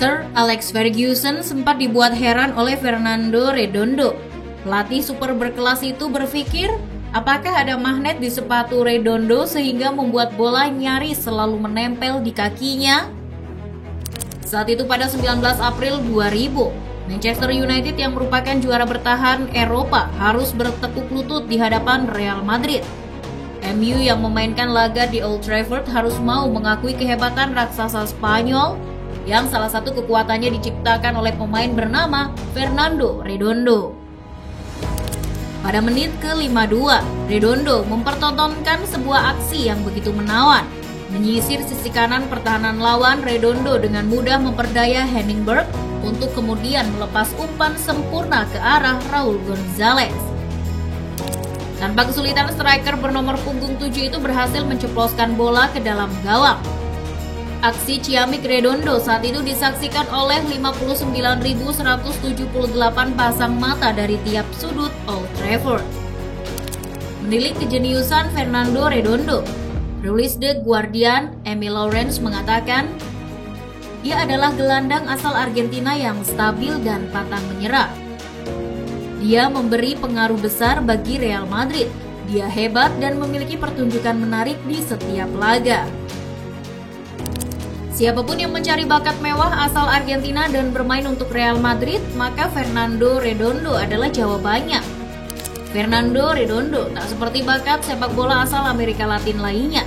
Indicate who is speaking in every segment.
Speaker 1: Sir Alex Ferguson sempat dibuat heran oleh Fernando Redondo. Pelatih super berkelas itu berpikir, apakah ada magnet di sepatu Redondo sehingga membuat bola nyaris selalu menempel di kakinya? Saat itu pada 19 April 2000, Manchester United yang merupakan juara bertahan Eropa harus bertekuk lutut di hadapan Real Madrid. MU yang memainkan laga di Old Trafford harus mau mengakui kehebatan raksasa Spanyol yang salah satu kekuatannya diciptakan oleh pemain bernama Fernando Redondo. Pada menit ke-52, Redondo mempertontonkan sebuah aksi yang begitu menawan. Menyisir sisi kanan pertahanan lawan, Redondo dengan mudah memperdaya Henningberg untuk kemudian melepas umpan sempurna ke arah Raul Gonzalez. Tanpa kesulitan, striker bernomor punggung 7 itu berhasil menceploskan bola ke dalam gawang. Aksi ciamik Redondo saat itu disaksikan oleh 59.178 pasang mata dari tiap sudut Old Trafford. Menilik kejeniusan Fernando Redondo, penulis The Guardian, Emil Lawrence mengatakan, ia adalah gelandang asal Argentina yang stabil dan pantang menyerah. Dia memberi pengaruh besar bagi Real Madrid. Dia hebat dan memiliki pertunjukan menarik di setiap laga. Siapapun yang mencari bakat mewah asal Argentina dan bermain untuk Real Madrid, maka Fernando Redondo adalah jawabannya. Fernando Redondo tak seperti bakat sepak bola asal Amerika Latin lainnya.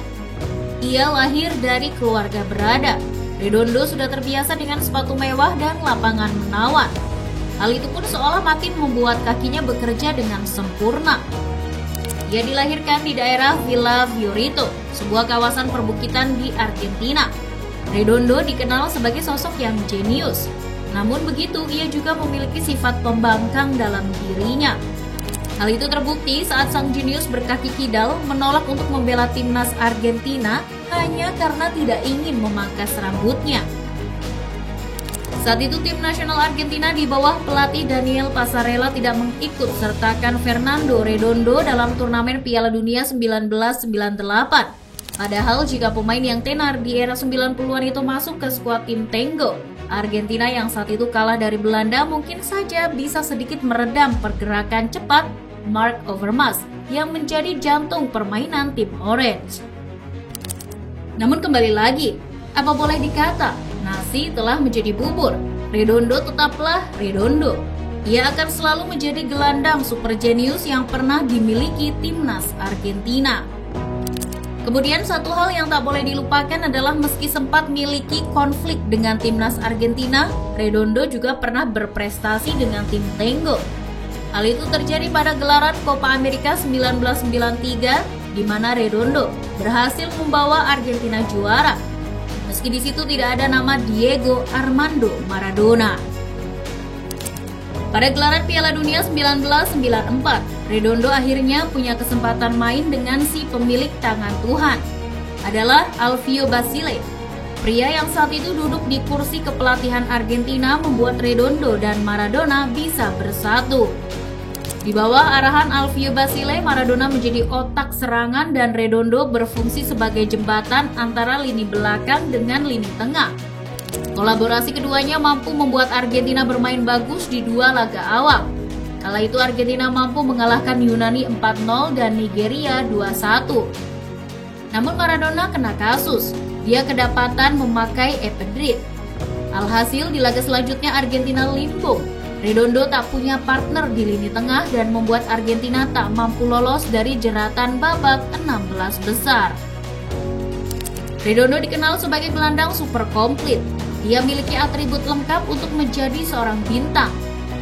Speaker 1: Ia lahir dari keluarga berada. Redondo sudah terbiasa dengan sepatu mewah dan lapangan menawan. Hal itu pun seolah makin membuat kakinya bekerja dengan sempurna. Ia dilahirkan di daerah Villa Fiorito, sebuah kawasan perbukitan di Argentina. Redondo dikenal sebagai sosok yang jenius. Namun begitu, ia juga memiliki sifat pembangkang dalam dirinya. Hal itu terbukti saat sang jenius berkaki kidal menolak untuk membela timnas Argentina hanya karena tidak ingin memangkas rambutnya. Saat itu tim nasional Argentina di bawah pelatih Daniel Passarella tidak mengikut sertakan Fernando Redondo dalam turnamen Piala Dunia 1998. Padahal jika pemain yang tenar di era 90-an itu masuk ke skuad tim Tango, Argentina yang saat itu kalah dari Belanda mungkin saja bisa sedikit meredam pergerakan cepat Marc Overmars yang menjadi jantung permainan tim Orange. Namun kembali lagi, apa boleh dikata, nasi telah menjadi bubur. Redondo tetaplah Redondo. Ia akan selalu menjadi gelandang super jenius yang pernah dimiliki timnas Argentina. Kemudian satu hal yang tak boleh dilupakan adalah meski sempat miliki konflik dengan timnas Argentina, Redondo juga pernah berprestasi dengan tim Tango. Hal itu terjadi pada gelaran Copa America 1993, di mana Redondo berhasil membawa Argentina juara. Meski di situ tidak ada nama Diego Armando Maradona. Pada gelaran Piala Dunia 1994, Redondo akhirnya punya kesempatan main dengan si pemilik tangan Tuhan, adalah Alvio Basile. Pria yang saat itu duduk di kursi kepelatihan Argentina membuat Redondo dan Maradona bisa bersatu. Di bawah arahan Alvio Basile, Maradona menjadi otak serangan dan Redondo berfungsi sebagai jembatan antara lini belakang dengan lini tengah. Kolaborasi keduanya mampu membuat Argentina bermain bagus di dua laga awal. Kala itu Argentina mampu mengalahkan Yunani 4-0 dan Nigeria 2-1. Namun Maradona kena kasus. Dia kedapatan memakai ephedrine. Alhasil di laga selanjutnya Argentina limbung. Redondo tak punya partner di lini tengah dan membuat Argentina tak mampu lolos dari jeratan babak 16 besar. Redondo dikenal sebagai gelandang super komplit. Dia memiliki atribut lengkap untuk menjadi seorang bintang.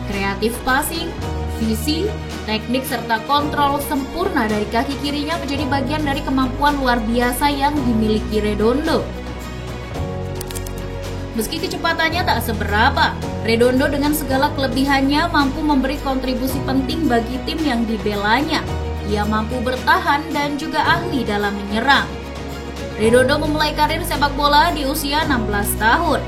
Speaker 1: Kreatif passing, visi, teknik serta kontrol sempurna dari kaki kirinya menjadi bagian dari kemampuan luar biasa yang dimiliki Redondo. Meski kecepatannya tak seberapa, Redondo dengan segala kelebihannya mampu memberi kontribusi penting bagi tim yang dibelanya. Ia mampu bertahan dan juga ahli dalam menyerang. Redondo memulai karir sepak bola di usia 16 tahun.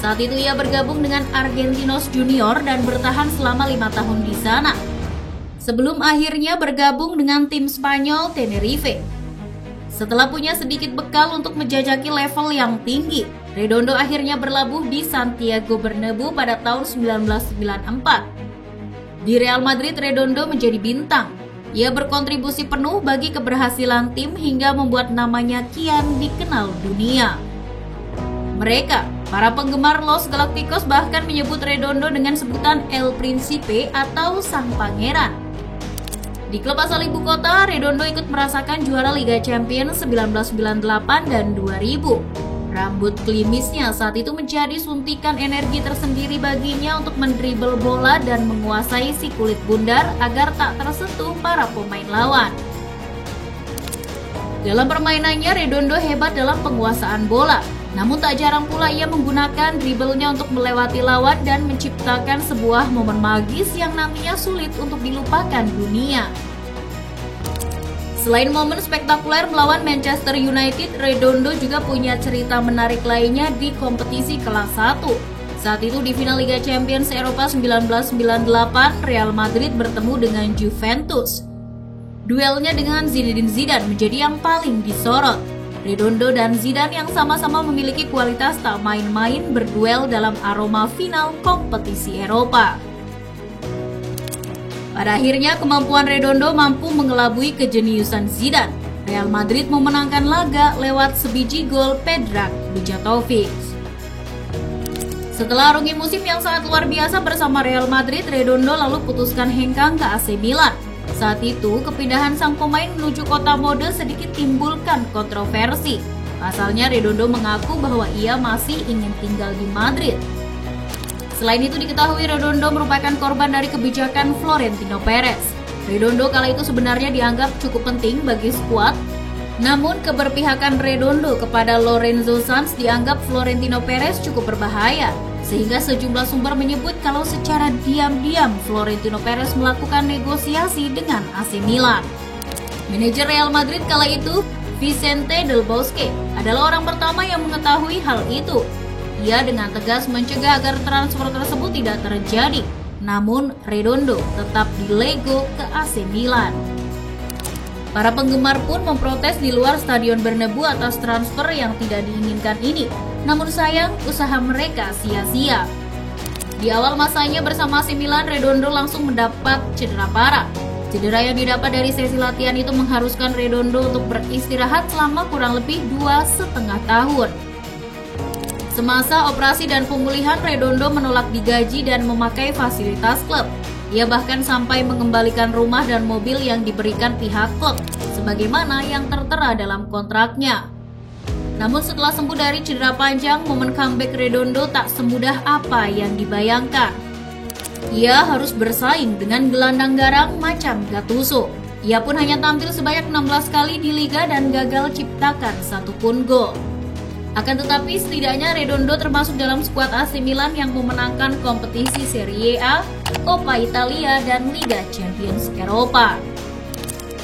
Speaker 1: Saat itu ia bergabung dengan Argentinos Junior dan bertahan selama 5 tahun di sana. Sebelum akhirnya bergabung dengan tim Spanyol Tenerife. Setelah punya sedikit bekal untuk menjajaki level yang tinggi, Redondo akhirnya berlabuh di Santiago Bernabeu pada tahun 1994. Di Real Madrid, Redondo menjadi bintang. Ia berkontribusi penuh bagi keberhasilan tim hingga membuat namanya kian dikenal dunia. Mereka, para penggemar Los Galacticos, bahkan menyebut Redondo dengan sebutan El Príncipe atau Sang Pangeran. Di klub asal ibu kota, Redondo ikut merasakan juara Liga Champions 1998 dan 2000. Rambut klimisnya saat itu menjadi suntikan energi tersendiri baginya untuk mendribel bola dan menguasai si kulit bundar agar tak tersentuh para pemain lawan. Dalam permainannya, Redondo hebat dalam penguasaan bola. Namun tak jarang pula ia menggunakan dribblenya untuk melewati lawan dan menciptakan sebuah momen magis yang nantinya sulit untuk dilupakan dunia. Selain momen spektakuler melawan Manchester United, Redondo juga punya cerita menarik lainnya di kompetisi kelas 1. Saat itu di final Liga Champions Eropa 1998, Real Madrid bertemu dengan Juventus. Duelnya dengan Zinedine Zidane menjadi yang paling disorot. Redondo dan Zidane yang sama-sama memiliki kualitas tak main-main berduel dalam aroma final kompetisi Eropa. Pada akhirnya kemampuan Redondo mampu mengelabui kejeniusan Zidane. Real Madrid memenangkan laga lewat sebiji gol Predrag Bujatovic. Setelah arungi musim yang sangat luar biasa bersama Real Madrid, Redondo lalu putuskan hengkang ke AC Milan. Saat itu, kepindahan sang pemain menuju kota mode sedikit timbulkan kontroversi. Pasalnya, Redondo mengaku bahwa ia masih ingin tinggal di Madrid. Selain itu, diketahui Redondo merupakan korban dari kebijakan Florentino Perez. Redondo kala itu sebenarnya dianggap cukup penting bagi skuad. Namun, keberpihakan Redondo kepada Lorenzo Sanz dianggap Florentino Perez cukup berbahaya. Sehingga sejumlah sumber menyebut kalau secara diam-diam Florentino Perez melakukan negosiasi dengan AC Milan. Manajer Real Madrid kala itu, Vicente Del Bosque, adalah orang pertama yang mengetahui hal itu. Ia dengan tegas mencegah agar transfer tersebut tidak terjadi. Namun, Redondo tetap dilego ke AC Milan. Para penggemar pun memprotes di luar Stadion Bernabeu atas transfer yang tidak diinginkan ini. Namun sayang, usaha mereka sia-sia. Di awal masanya bersama AC Milan, Redondo langsung mendapat cedera parah. Cedera yang didapat dari sesi latihan itu mengharuskan Redondo untuk beristirahat selama kurang lebih 2,5 tahun. Semasa operasi dan pemulihan, Redondo menolak digaji dan memakai fasilitas klub. Ia bahkan sampai mengembalikan rumah dan mobil yang diberikan pihak klub, sebagaimana yang tertera dalam kontraknya. Namun setelah sembuh dari cedera panjang, momen comeback Redondo tak semudah apa yang dibayangkan. Ia harus bersaing dengan gelandang garang macam Gattuso. Ia pun hanya tampil sebanyak 16 kali di Liga dan gagal ciptakan satupun gol. Akan tetapi setidaknya Redondo termasuk dalam skuad AC Milan yang memenangkan kompetisi Serie A, Coppa Italia, dan Liga Champions Eropa.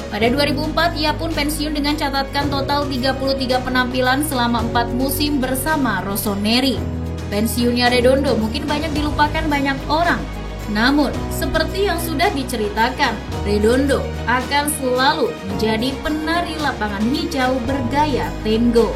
Speaker 1: Pada 2004, ia pun pensiun dengan catatan total 33 penampilan selama 4 musim bersama Rossoneri. Pensiunnya Redondo mungkin banyak dilupakan banyak orang. Namun, seperti yang sudah diceritakan, Redondo akan selalu menjadi penari lapangan hijau bergaya tango.